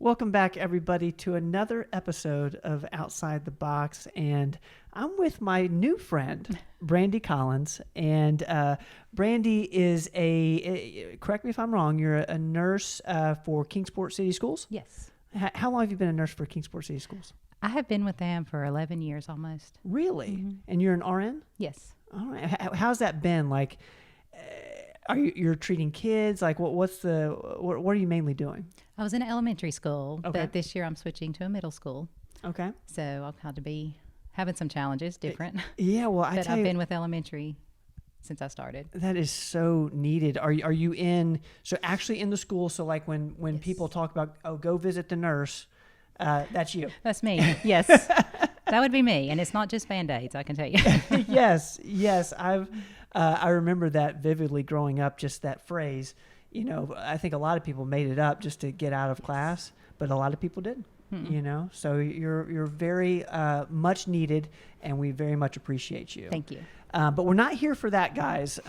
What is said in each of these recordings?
Welcome back, everybody, to another episode of Outside the Box. And I'm with my new friend, Brandy Collins. And Brandy is correct me if I'm wrong, you're a nurse for Kingsport City Schools? Yes. How long have you been a nurse for Kingsport City Schools? I have been with them for 11 years almost. Really? Mm-hmm. And you're an RN? Yes. All right. How's that been? Like, you're treating kids? Like, what are you mainly doing? I was in elementary school, Okay. but this year I'm switching to a middle school. Okay. So I'll kind of be having some challenges, different. Yeah, well, But I've been with elementary since I started. that is so needed. Are you actually in the school? So like when Yes. people talk about, go visit the nurse, that's you. That's me. Yes. That would be me. And it's not just Band-Aids, I can tell you. Yes. I remember that vividly growing up, just that phrase. You know, I think a lot of people made it up just to get out of class, but a lot of people didn't. Mm-mm. You know, so you're very much needed, and we very much appreciate you. Thank you. But we're not here for that, guys.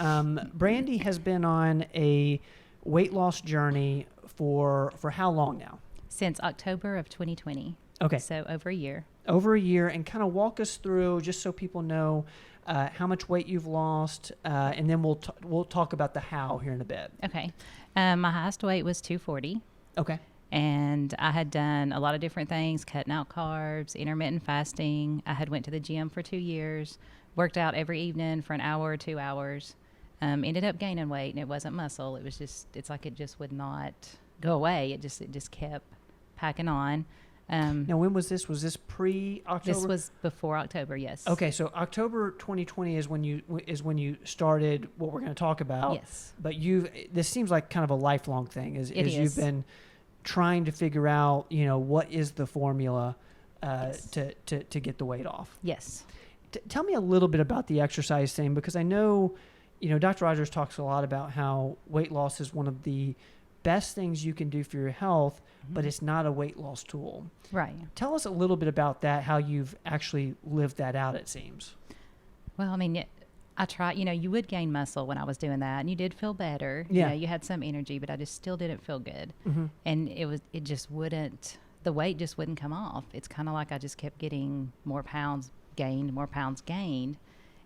Brandy has been on a weight loss journey for how long now? Since October of 2020. Okay. So over a year. Over a year, and kind of walk us through, just so people know how much weight you've lost, and then we'll talk about the how here in a bit. Okay. My highest weight was 240. Okay. And I had done a lot of different things, cutting out carbs, intermittent fasting. I had went to the gym for 2 years, worked out every evening for an hour or 2 hours. Ended up gaining weight, and it wasn't muscle. It was just, it's like it just would not go away. It just kept packing on. Now, when was this? Was this pre-October? This was before October, yes. Okay, so October 2020 is when you started what we're going to talk about. Yes. But this seems like kind of a lifelong thing. Is you've is. been trying to figure out, what is the formula Yes. to get the weight off. Yes. Tell me a little bit about the exercise thing, because I know, Dr. Rogers talks a lot about how weight loss is one of the best things you can do for your health, but it's not a weight loss tool. Right. Tell us a little bit about that, how you've actually lived that out, it seems. Well, I mean, I tried, you would gain muscle when I was doing that, and you did feel better. Yeah. You had some energy, but I just still didn't feel good. Mm-hmm. And the weight just wouldn't come off. It's kind of like I just kept getting more pounds gained,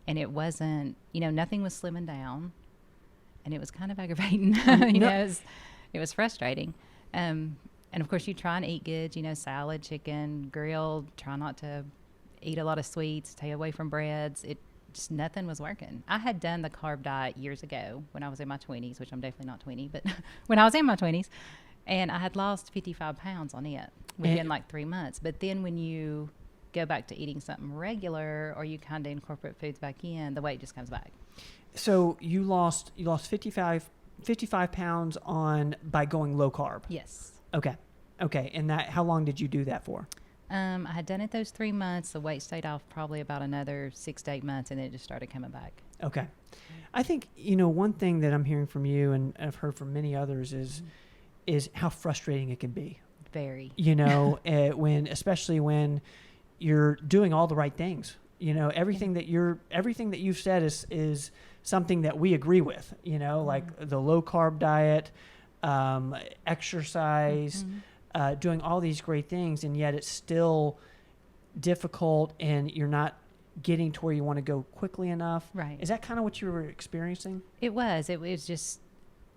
and it wasn't, nothing was slimming down, and it was kind of aggravating. It was frustrating. And of course you try and eat good, salad, chicken, grilled, try not to eat a lot of sweets, stay away from breads. It just, nothing was working. I had done the carb diet years ago when I was in my 20s, which I'm definitely not 20, but when I was in my 20s, and I had lost 55 pounds on it within like 3 months. But then when you go back to eating something regular, or you kind of incorporate foods back in, the weight just comes back. So you lost 55 pounds by going low carb. Yes. Okay. And how long did you do that for? I had done it those 3 months. The weight stayed off probably about another 6 to 8 months, and then it just started coming back. Okay. I think, one thing that I'm hearing from you, and I've heard from many others, is how frustrating it can be. Very. Especially when you're doing all the right things. Everything that you've said is something that we agree with, like the low carb diet, exercise, doing all these great things, and yet it's still difficult, and you're not getting to where you want to go quickly enough. Right. Is that kind of what you were experiencing? It was just,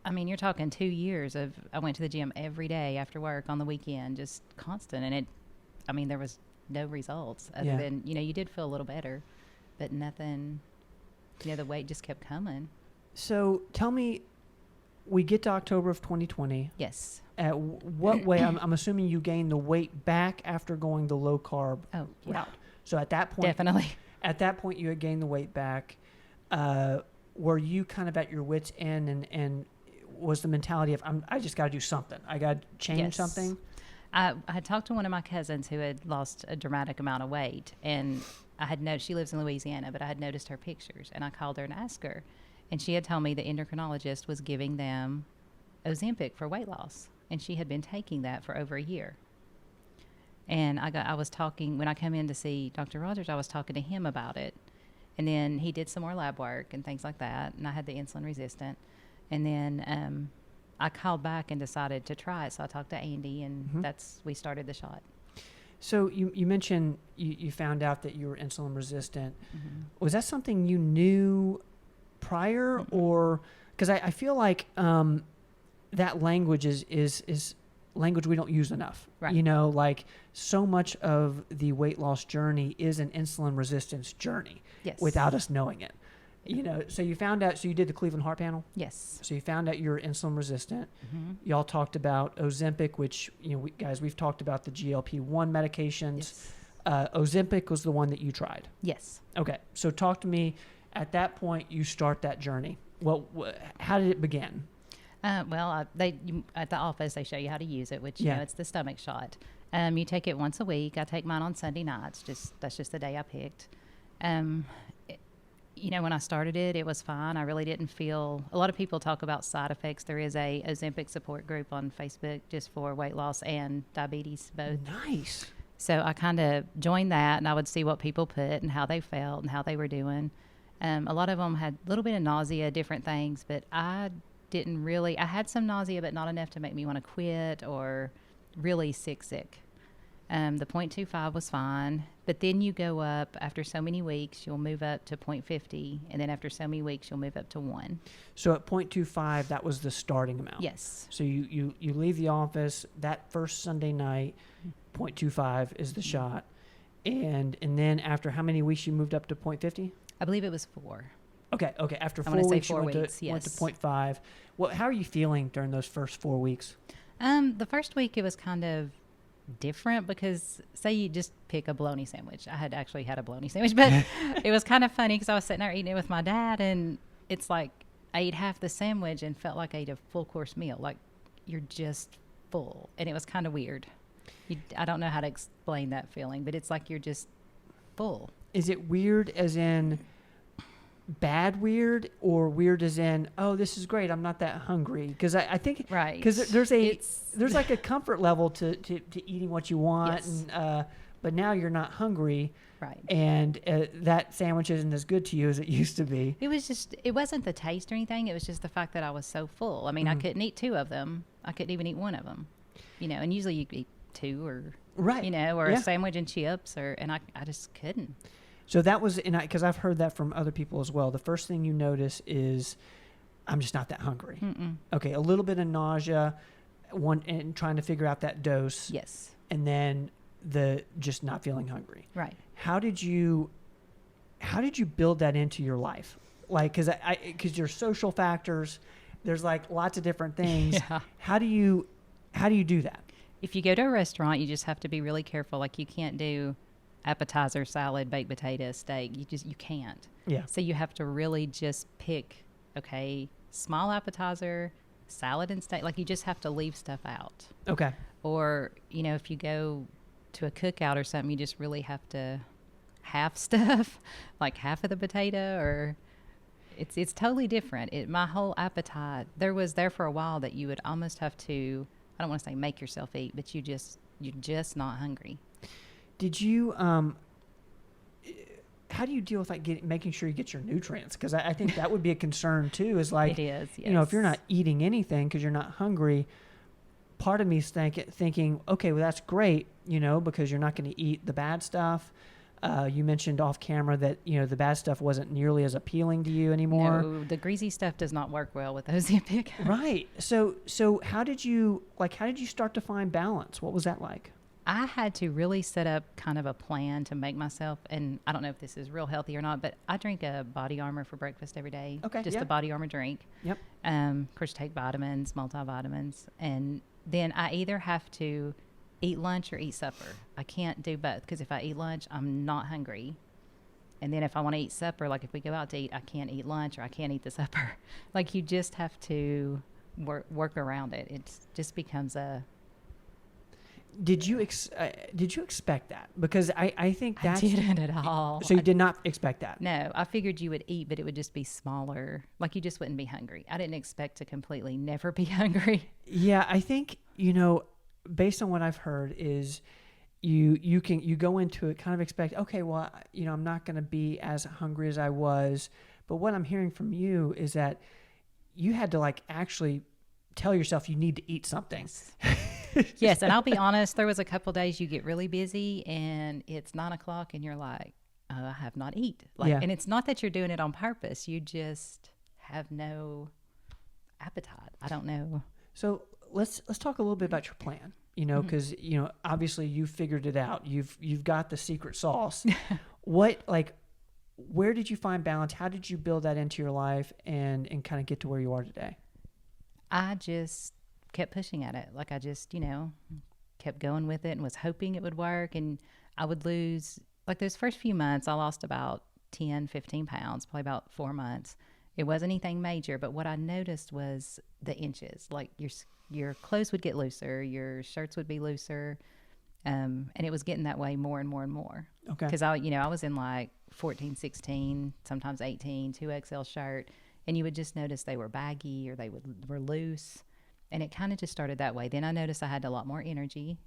I mean, you're talking 2 years of, I went to the gym every day after work on the weekend, just constant. And there was no results other than, you did feel a little better, but nothing, the weight just kept coming. So tell me, we get to October of 2020. Yes. At what way? I'm assuming you gained the weight back after going the low carb route. So at that point, definitely. At that point, you had gained the weight back. Were you kind of at your wit's end, and was the mentality of I just got to do something? I got to change something. I had talked to one of my cousins who had lost a dramatic amount of weight, and I had she lives in Louisiana, but I had noticed her pictures, and I called her and asked her, and she had told me the endocrinologist was giving them Ozempic for weight loss, and she had been taking that for over a year. And I was talking, when I come in to see Dr. Rogers, I was talking to him about it, and then he did some more lab work and things like that, and I had the insulin resistant, and then I called back and decided to try it. So I talked to Andy, and Mm-hmm. we started the shot. So you mentioned you found out that you were insulin resistant. Mm-hmm. Was that something you knew prior, or because I feel like that language is language we don't use enough. Right. You know, like so much of the weight loss journey is an insulin resistance journey Yes. without us knowing it. You know, so you found out, so you did the Cleveland Heart Panel. Yes. So you found out you were insulin resistant. Mm-hmm. Y'all talked about Ozempic, which, you know, we've talked about the GLP-1 medications. Yes. Ozempic was the one that you tried. Yes. Okay. So talk to me. At that point, you start that journey. Well, how did it begin? At the office, they show you how to use it, which, you Yeah. know, it's the stomach shot. You take it once a week. I take mine on Sunday nights. That's just the day I picked. You know, when I started it, it was fine. I really didn't feel. A lot of people talk about side effects. There is a Ozempic support group on Facebook just for weight loss and diabetes both. Nice. So I kind of joined that, and I would see what people put and how they felt and how they were doing. A lot of them had a little bit of nausea, different things, but I didn't really. I had some nausea, but not enough to make me want to quit or really sick. The 0.25 was fine, but then you go up after so many weeks, you'll move up to 0.50, and then after so many weeks, you'll move up to 1. So at 0.25, that was the starting amount. Yes. So you leave the office that first Sunday night, 0.25 is the shot. And then after how many weeks you moved up to 0.50? I believe it was 4. Okay. After I 4 wanna say weeks, 4 you weeks, went to yes. 0.5. Well, how are you feeling during those first 4 weeks? The first week it was kind of different because say you just pick a bologna sandwich. I had actually had a bologna sandwich, but it was kind of funny because I was sitting there eating it with my dad, and it's like I ate half the sandwich and felt like I ate a full course meal. Like you're just full, and it was kind of weird. I don't know how to explain that feeling, but it's like you're just full. Is it weird as in bad weird, or weird as in, oh, this is great, I'm not that hungry? Because I think Right. because there's like a comfort level to eating what you want, Yes. and but now you're not hungry, Right. and that sandwich isn't as good to you as it used to be. It wasn't the taste or anything. It was just the fact that I was so full. I mean, I couldn't eat 2 of them. I couldn't even eat 1 of them, you know, and usually you eat 2 or, Right. you know, or Yeah. a sandwich and chips and I just couldn't. So that was, and because I've heard that from other people as well. The first thing you notice is, I'm just not that hungry. Mm-mm. Okay, a little bit of nausea, and trying to figure out that dose, Yes. and then the just not feeling hungry. Right. How did you build that into your life? Like, because your social factors, there's like lots of different things. Yeah. How do you do that? If you go to a restaurant, you just have to be really careful. Like you can't do appetizer, salad, baked potato, steak. You can't. Yeah. So you have to really just pick, okay, small appetizer, salad and steak. Like you just have to leave stuff out. Okay. Or, you know, if you go to a cookout or something, you just really have to half stuff, like half of the potato, or it's totally different. My whole appetite, there for a while that you would almost have to, I don't want to say make yourself eat, but you're just not hungry. Did you how do you deal with like making sure you get your nutrients? Because I think that would be a concern too. Is like, It is, you know, if you're yes. not eating anything because you're not hungry, part of me is thinking, okay, well that's great, you know, because you're not going to eat the bad stuff. You mentioned off camera that, you know, the bad stuff wasn't nearly as appealing to you anymore. No, the greasy stuff does not work well with Ozempic. Right. So how did you start to find balance? What was that like? I had to really set up kind of a plan to make myself, and I don't know if this is real healthy or not, but I drink a Body Armor for breakfast every day. Okay, Just yeah. a Body Armor drink. Yep. Of course, take vitamins, multivitamins, and then I either have to eat lunch or eat supper. I can't do both because if I eat lunch, I'm not hungry. And then if I want to eat supper, like if we go out to eat, I can't eat lunch or I can't eat the supper. Like you just have to work around it. It just becomes a... Did you expect that? Because I think I that's... didn't at all. So you did not expect that? No, I figured you would eat, but it would just be smaller. Like you just wouldn't be hungry. I didn't expect to completely never be hungry. Yeah, I think, you know, based on what I've heard is you go into it kind of expect, okay, well, you know, I'm not going to be as hungry as I was. But what I'm hearing from you is that you had to like actually tell yourself you need to eat something. Yes, and I'll be honest, there was a couple days you get really busy and it's 9:00 and you're like, oh, I have not eat. Like, Yeah. and it's not that you're doing it on purpose. You just have no appetite. I don't know. So let's talk a little bit about your plan. Because obviously you figured it out. You've got the secret sauce. Where did you find balance? How did you build that into your life and kind of get to where you are today? I just kept pushing at it. Like I just, kept going with it and was hoping it would work. And I would lose, like those first few months, I lost about 10, 15 pounds, probably about 4 months. It wasn't anything major, but what I noticed was the inches. Like your clothes would get looser, your shirts would be looser. And it was getting that way more and more and more. Okay. Because I was in like 14, 16, sometimes 18, 2XL shirt. And you would just notice they were baggy or they were loose. And it kind of just started that way. Then I noticed I had a lot more energy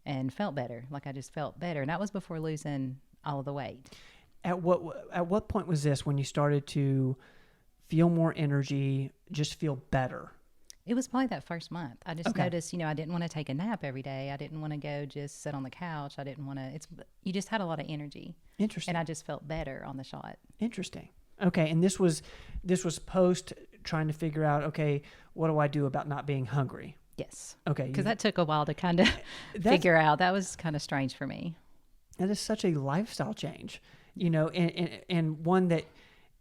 and felt better. Like I just felt better. And that was before losing all of the weight. At what point was this when you started to feel more energy, just feel better? It was probably that first month. I just noticed, I didn't want to take a nap every day. I didn't want to go just sit on the couch. I didn't want to, you just had a lot of energy. Interesting. And I just felt better on the shot. Interesting. Okay. And this was post trying to figure out, okay, what do I do about not being hungry? Yes. Okay. Because that took a while to kind of figure out. That was kind of strange for me. That is such a lifestyle change, and one that,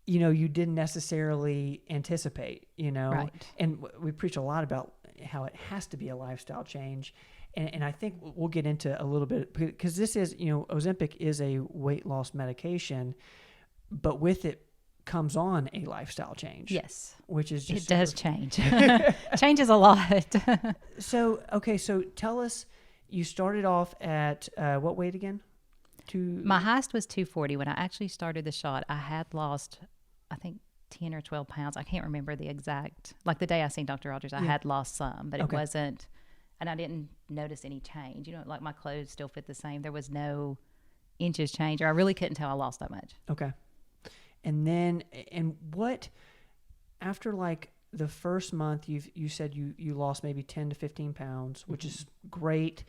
you didn't necessarily anticipate, Right. And we preach a lot about how it has to be a lifestyle change. And I think we'll get into a little bit, because this is, Ozempic is a weight loss medication, but with it comes on a lifestyle change. Yes. Which is just... It does change. Changes a lot. So tell us, you started off at what weight again? My highest was 240. When I actually started the shot, I had lost, I think, 10 or 12 pounds. I can't remember the exact, like the day I seen Dr. Rogers, I had lost some, but it wasn't, and I didn't notice any change. Like my clothes still fit the same. There was no inches change, or I really couldn't tell I lost that much. Okay. And then, what, after like the first month, you said you lost maybe 10 to 15 pounds, which is great.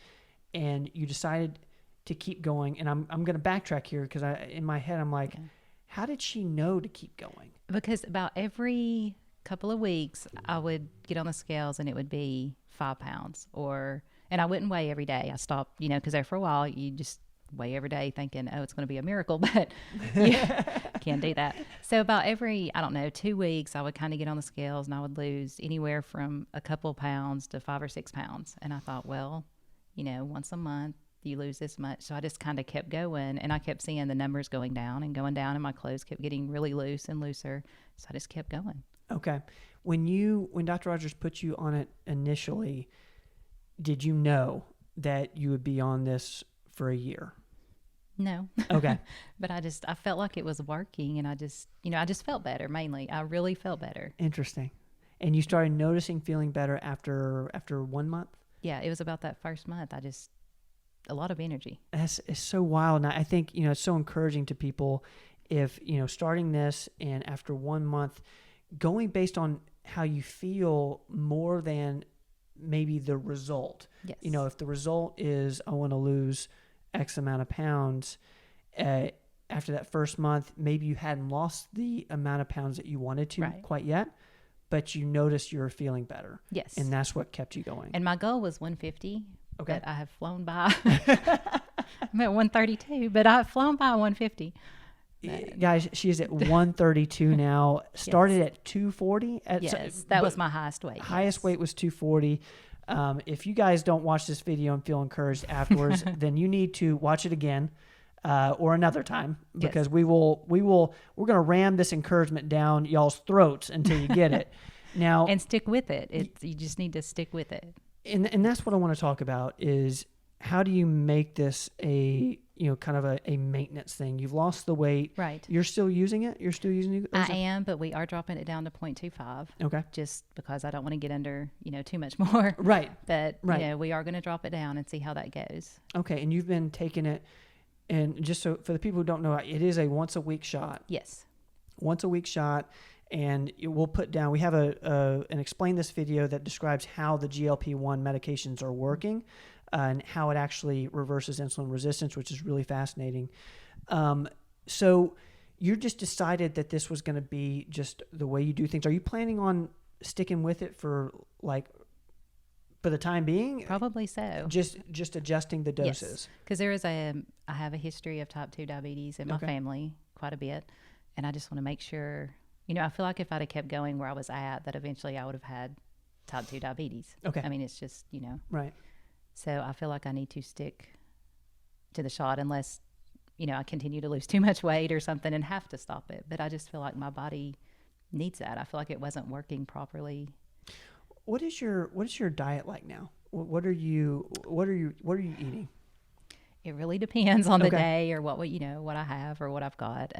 And you decided to keep going. And I'm going to backtrack here, because in my head, I'm like, how did she know to keep going? Because about every couple of weeks, I would get on the scales and it would be 5 pounds, and I wouldn't weigh every day. I stopped, because there for a while, you just weigh every day thinking, oh, it's going to be a miracle, but you can't do that. So about every, 2 weeks, I would kind of get on the scales and I would lose anywhere from a couple pounds to 5 or 6 pounds. And I thought, well, once a month, you lose this much. So I just kind of kept going, and I kept seeing the numbers going down, and my clothes kept getting really loose and looser. So I just kept going. Okay. When Dr. Rogers put you on it initially, did you know that you would be on this for a year? No. Okay. But I felt like it was working, and I just felt better. Mainly, I really felt better. Interesting. And you started noticing feeling better after 1 month? Yeah, it was about that first month. A lot of energy. It's so wild. And I think, it's so encouraging to people if, starting this and after 1 month, going based on how you feel more than maybe the result. Yes. If the result is I want to lose X amount of pounds, after that first month, maybe you hadn't lost the amount of pounds that you wanted to quite yet, but you noticed you were feeling better. Yes. And that's what kept you going. And my goal was 150. Okay. But I have flown by. I'm at 132, but I've flown by 150. Guys, she is at 132 now. Started at 240. That was my highest weight. Highest weight was 240. If you guys don't watch this video and feel encouraged afterwards, then you need to watch it again, or another time, because we're going to ram this encouragement down y'all's throats until you get it. Now, and stick with it. You just need to stick with it. And that's what I want to talk about is, how do you make this a, kind of a maintenance thing? You've lost the weight. Right. You're still using it? You're still using it? I am, but we are dropping it down to 0.25. Okay. Just because I don't want to get under, too much more. Right. But, we are going to drop it down and see how that goes. Okay. And you've been taking it, and just so for the people who don't know, it is a once a week shot. Yes. Once a week shot. And we'll put down, we have an Explain This video that describes how the GLP-1 medications are working and how it actually reverses insulin resistance, which is really fascinating. So you just decided that this was going to be just the way you do things. Are you planning on sticking with it for the time being? Probably so. Just adjusting the doses. Because I have a history of type 2 diabetes in my family quite a bit. And I just want to make sure, I feel like if I'd have kept going where I was at, that eventually I would have had type 2 diabetes. Okay. I mean, it's just, Right. So I feel like I need to stick to the shot unless, I continue to lose too much weight or something and have to stop it. But I just feel like my body needs that. I feel like it wasn't working properly. What is your diet like now? What are you eating? It really depends on the day or what I have or what I've got.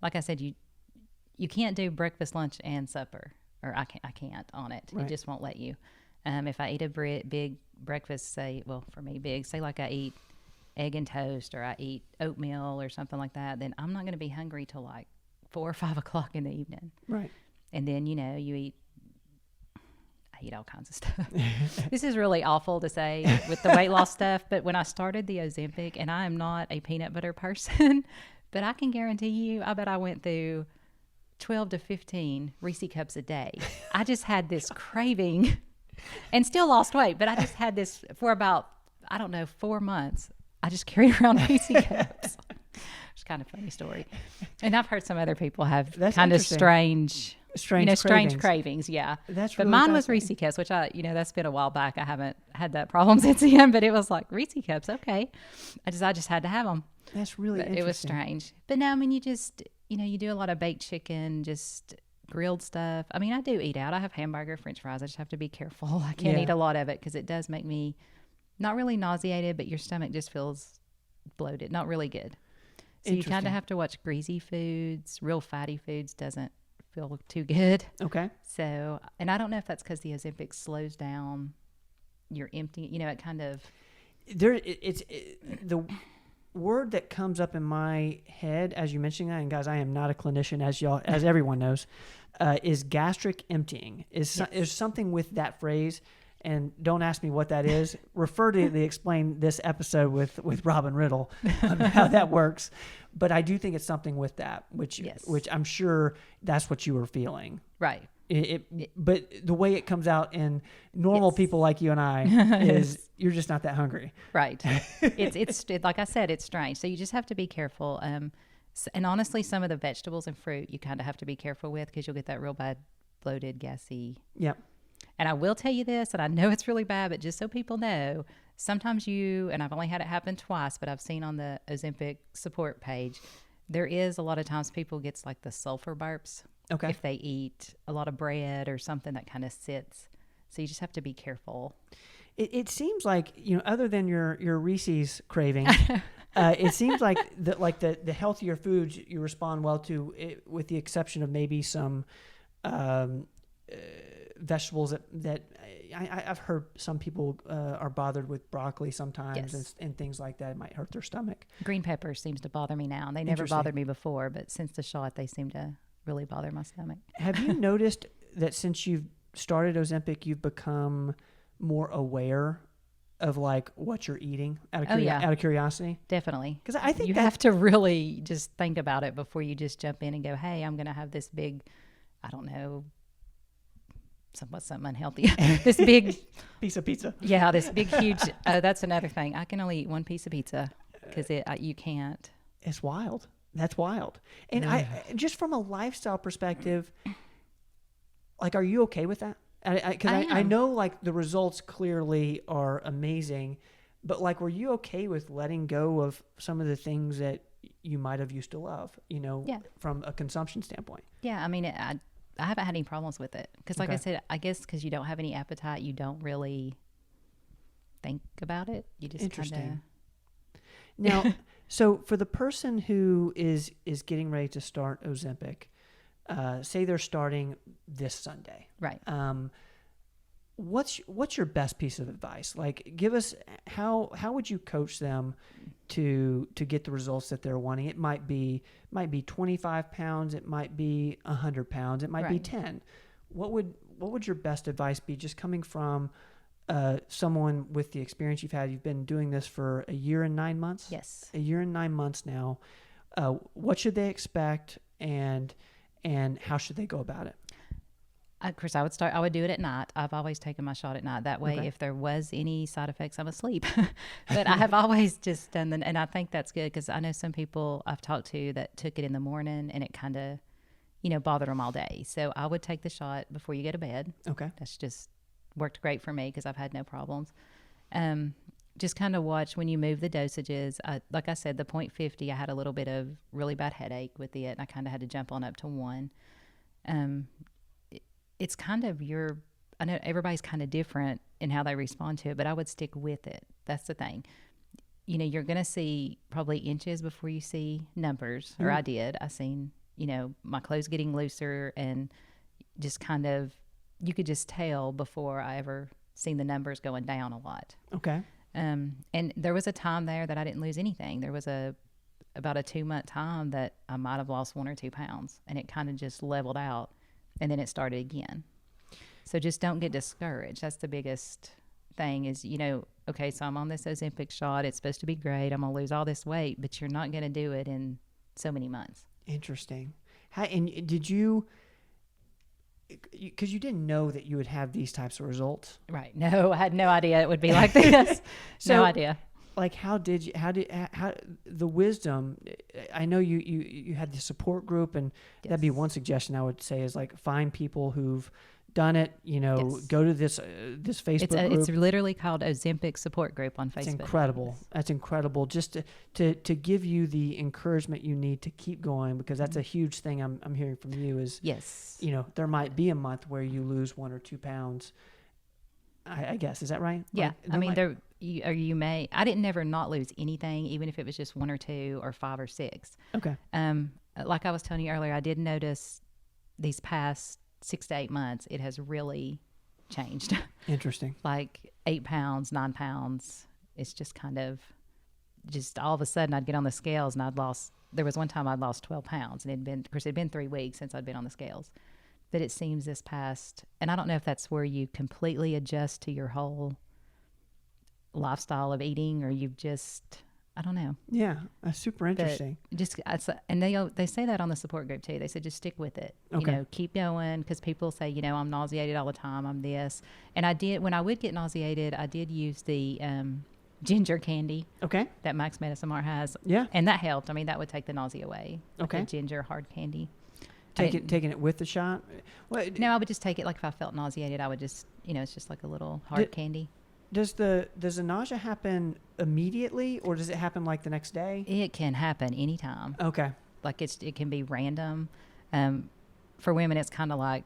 Like I said, you can't do breakfast, lunch, and supper, or I can't on it. Right. It just won't let you. If I eat a big breakfast, for me, big, say like I eat egg and toast or I eat oatmeal or something like that, then I'm not going to be hungry till like 4 or 5 o'clock in the evening. Right. And then, I eat all kinds of stuff. This is really awful to say with the weight loss stuff, but when I started the Ozempic, and I am not a peanut butter person, but I can guarantee you, I bet I went through 12 to 15 Reese cups a day. I just had this craving and still lost weight, but I just had this for about, 4 months. I just carried around Reese cups. It's kind of a funny story. And I've heard some other people have kind of strange cravings. Yeah. That's but really mine was Reese cups, which that's been a while back. I haven't had that problem since then, but it was like Reese cups. Okay. I just had to have them. That's really interesting. It was strange. But now, I mean, you just, you do a lot of baked chicken, just grilled stuff. I mean, I do eat out. I have hamburger, French fries. I just have to be careful. I can't eat a lot of it because it does make me not really nauseated, but your stomach just feels bloated. Not really good. So you kind of have to watch greasy foods. Real fatty foods doesn't feel too good. Okay. So, and I don't know if that's because the Ozempic slows down your emptying. It kind of the word that comes up in my head as you mentioning that, and guys, I am not a clinician, as everyone knows, is gastric emptying. Is something with that phrase. And don't ask me what that is. Refer to the Explain This episode with Robin Riddle on how that works. But I do think it's something with that, which I'm sure that's what you were feeling. Right. But the way it comes out in normal people like you and I is you're just not that hungry. Right. It's like I said, it's strange. So you just have to be careful. And honestly, some of the vegetables and fruit you kind of have to be careful with because you'll get that real bad bloated, gassy. Yep. And I will tell you this, and I know it's really bad, but just so people know, sometimes and I've only had it happen twice, but I've seen on the Ozempic support page, there is a lot of times people gets like the sulfur burps. Okay. If they eat a lot of bread or something that kind of sits. So you just have to be careful. It seems like, other than your Reese's craving, it seems like the healthier foods you respond well to, with the exception of maybe some vegetables that I've heard some people are bothered with broccoli sometimes and things like that. It might hurt their stomach. Green peppers seems to bother me now. They never bothered me before, but since the shot, they seem to really bother my stomach. Have you noticed that since you've started Ozempic, you've become more aware of like what you're eating out of curiosity? Definitely. Because I think you have to really just think about it before you just jump in and go, hey, I'm going to have this big, I don't know, something unhealthy. This big piece of pizza. Yeah, this big, huge. That's another thing. I can only eat one piece of pizza because you can't. It's wild. That's wild. And I just from a lifestyle perspective, like, are you okay with that? Because I know like the results clearly are amazing, but like, were you okay with letting go of some of the things that you might have used to love? From a consumption standpoint. Yeah, I mean, I haven't had any problems with it because, like I said, I guess because you don't have any appetite, you don't really think about it. You just interesting. Now, so for the person who is getting ready to start Ozempic, say they're starting this Sunday, right? what's your best piece of advice? Like, give us how would you coach them to get the results that they're wanting? It might be 25 pounds, it might be 100 pounds, it might be 10. What would your best advice be, just coming from someone with the experience you've had? You've been doing this for a year and 9 months. Yes. A year and 9 months now. What should they expect, and how should they go about it? Of course, I would do it at night. I've always taken my shot at night. That way, if there was any side effects, I'm asleep. But I have always just done that. And I think that's good, because I know some people I've talked to that took it in the morning and it kind of, bothered them all day. So I would take the shot before you go to bed. Okay. That's just worked great for me because I've had no problems. Just kind of watch when you move the dosages. Like I said, the 0.50, I had a little bit of really bad headache with it, and I kind of had to jump on up to 1. It's kind of I know everybody's kind of different in how they respond to it, but I would stick with it. That's the thing. You're going to see probably inches before you see numbers, or I did. I seen, my clothes getting looser, and just kind of, you could just tell before I ever seen the numbers going down a lot. Okay. And there was a time there that I didn't lose anything. There was about a 2-month time that I might have lost 1 or 2 pounds, and it kind of just leveled out. And then it started again. So just don't get discouraged. That's the biggest thing is, okay, so I'm on this Ozempic shot. It's supposed to be great. I'm going to lose all this weight, but you're not going to do it in so many months. Interesting. And did you, because you didn't know that you would have these types of results? Right. No, I had no idea it would be like this. No idea. Like, how the wisdom, I know you had the support group, and that'd be one suggestion I would say, is like, find people who've done it, go to this Facebook group. It's literally called Ozempic Support Group on Facebook. It's incredible. Yes. That's incredible. Just to give you the encouragement you need to keep going, because that's a huge thing I'm hearing from you is, yes, there might be a month where you lose 1 or 2 pounds. I guess, is that right? Yeah. You may. I didn't never not lose anything, even if it was just 1 or 2 or 5 or 6. Okay. Like I was telling you earlier, I did notice these past 6 to 8 months, it has really changed. Interesting. Like 8 pounds, 9 pounds. It's just kind of, just all of a sudden I'd get on the scales and there was one time I'd lost 12 pounds, and it'd been 3 weeks since I'd been on the scales. But it seems this past, and I don't know if that's where you completely adjust to your whole lifestyle of eating, or you've just, I don't know. Yeah, that's super interesting. And they say that on the support group too. They said just stick with it. Okay. Keep going, because people say, I'm nauseated all the time. I'm this, and when I would get nauseated, I did use the ginger candy. Okay. That Max Medicine Mart has. Yeah. And that helped. I mean, that would take the nausea away. Okay. Like ginger hard candy. Taking it with the shot? No, I would just take it. Like if I felt nauseated, I would just, it's just like a little hard candy. Does the nausea happen immediately, or does it happen like the next day? It can happen anytime. Okay. Like it can be random. For women, it's kind of like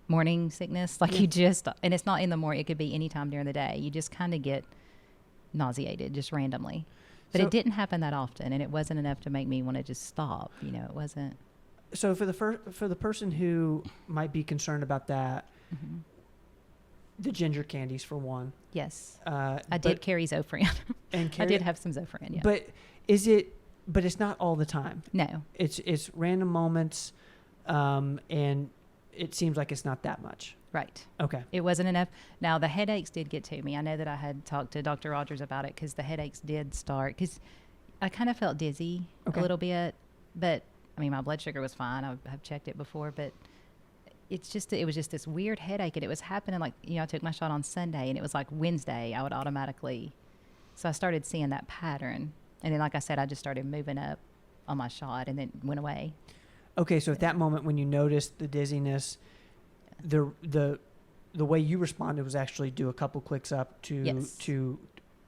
morning sickness. Like and it's not in the morning. It could be anytime during the day. You just kind of get nauseated just randomly. But it didn't happen that often, and it wasn't enough to make me want to just stop. It wasn't. So for the person who might be concerned about that, mm-hmm. The ginger candies for one. Yes. I did carry Zofran. I did have some Zofran, yeah. But it's not all the time. No. It's random moments, and it seems like it's not that much. Right. Okay. It wasn't enough. Now, the headaches did get to me. I know that I had talked to Dr. Rogers about it, because the headaches did start, because I kind of felt dizzy a little bit, but I mean, my blood sugar was fine. I've checked it before, but it was just this weird headache, and it was happening like, I took my shot on Sunday, and it was like Wednesday, I would automatically, so I started seeing that pattern. And then, like I said, I just started moving up on my shot, and then went away. Okay. So at that moment, when you noticed the dizziness, the way you responded was actually do a couple clicks up to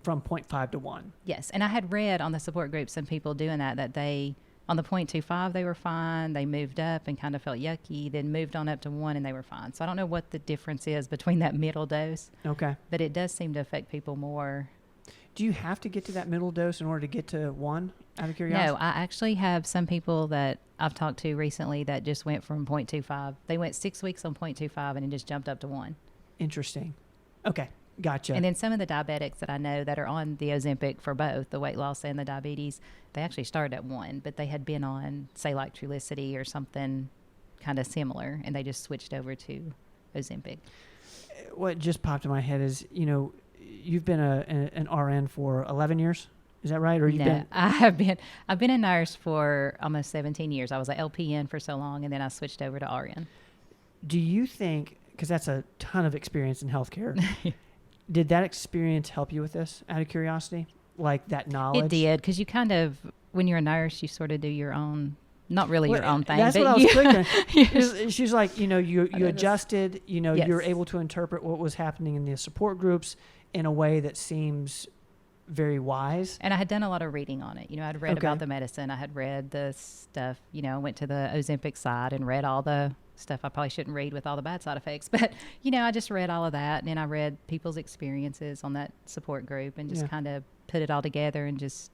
from 0.5 to 1. Yes. And I had read on the support group some people doing that they, on the 0.25, they were fine. They moved up and kind of felt yucky, then moved on up to 1, and they were fine. So I don't know what the difference is between that middle dose. Okay. But it does seem to affect people more. Do you have to get to that middle dose in order to get to 1, out of curiosity? No, I actually have some people that I've talked to recently that just went from 0.25. They went 6 weeks on 0.25, and it just jumped up to 1. Interesting. Okay. Gotcha. And then some of the diabetics that I know that are on the Ozempic for both the weight loss and the diabetes, they actually started at one, but they had been on, say, like Trulicity or something kind of similar, and they just switched over to Ozempic. What just popped in my head is, you've been an RN for 11 years. Is that right? Or you've been? I've been a nurse for almost 17 years. I was an LPN for so long, and then I switched over to RN. Do you think, because that's a ton of experience in healthcare, did that experience help you with this, out of curiosity? Like that knowledge? It did, because you kind of, when you're a nurse, you sort of do your own, not really your own thing. That's but what I was clicking. She's like, you adjusted, Yes. you're able to interpret what was happening in the support groups in a way that seems very wise. And I had done a lot of reading on it. I'd read about the medicine. I had read the stuff, I went to the Ozempic side and read all the stuff I probably shouldn't read with all the bad side effects. But, I just read all of that. And then I read people's experiences on that support group and just kind of put it all together and just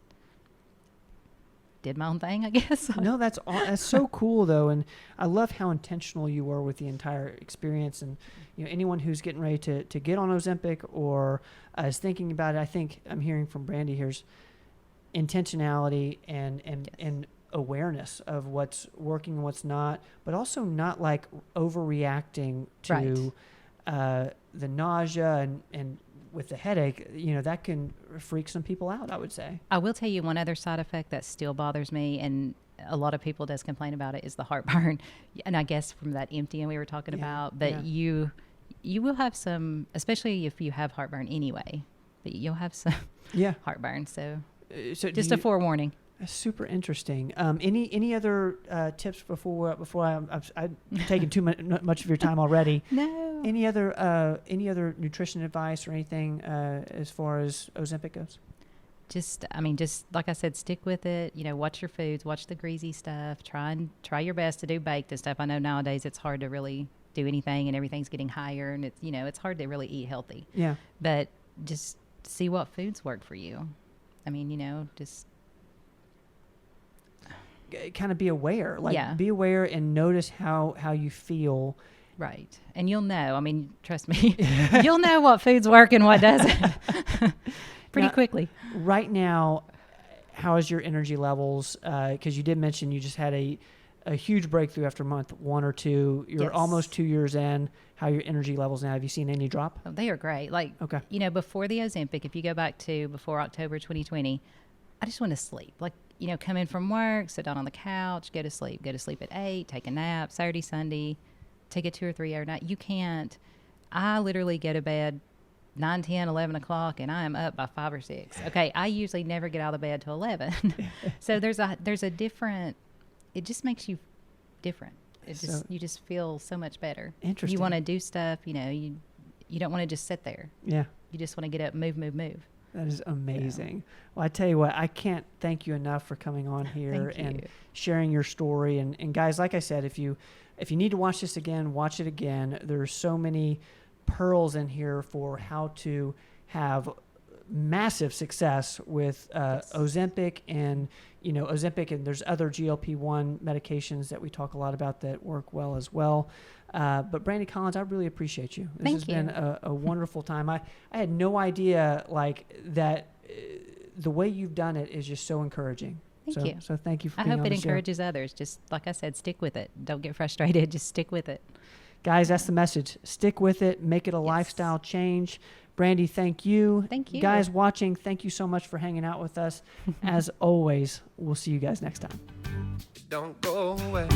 did my own thing, I guess. No, that's so cool, though. And I love how intentional you were with the entire experience. And, anyone who's getting ready to get on Ozempic or is thinking about it, I think I'm hearing from Brandy here's intentionality and awareness of what's working and what's not, but also not like overreacting to the nausea and with the headache, that can freak some people out, I would say. I will tell you one other side effect that still bothers me, and a lot of people does complain about it, is the heartburn. And I guess from that emptying we were talking about, but you will have some, especially if you have heartburn anyway, but you'll have some heartburn. So just a forewarning. That's super interesting. Any other tips before I'm taking too much of your time already? No. Any other nutrition advice or anything as far as Ozempic goes? Just like I said, stick with it. Watch your foods, watch the greasy stuff. Try your best to do baked and stuff. I know nowadays it's hard to really do anything, and everything's getting higher, and it's hard to really eat healthy. Yeah. But just see what foods work for you. Just kind of be aware, be aware and notice how you feel. Right. And you'll know, trust me, you'll know what foods work and what doesn't pretty quickly. Right now, how is your energy levels? Because you did mention you just had a huge breakthrough after month 1 or 2. You're almost 2 years in. How are your energy levels now? Have you seen any drop? Oh, they are great. Before the Ozempic, if you go back to before October 2020, I just want to sleep. Come in from work, sit down on the couch, go to sleep at 8, take a nap, Saturday, Sunday, take a 2 or 3 hour nap. You can't. I literally go to bed 9, 10, 11 o'clock, and I am up by 5 or 6. Okay, I usually never get out of bed till 11. So there's a different. It just makes you different. You just feel so much better. Interesting. You want to do stuff. You don't want to just sit there. Yeah. You just want to get up, move. That is amazing. Yeah. Well, I tell you what, I can't thank you enough for coming on here and sharing your story. And guys, like I said, if you need to watch this again, watch it again. There's so many pearls in here for how to have massive success with Ozempic and there's other GLP-1 medications that we talk a lot about that work well as well. But Brandy Collins, I really appreciate you. This has been a wonderful time. I had no idea that the way you've done it is just so encouraging. Thank you. So thank you for being on the show. I hope it encourages others. Just like I said, stick with it. Don't get frustrated. Just stick with it. Guys, that's the message. Stick with it. Make it a lifestyle change. Brandy, thank you. Thank you. Guys watching, thank you so much for hanging out with us. As always, we'll see you guys next time. Don't go away.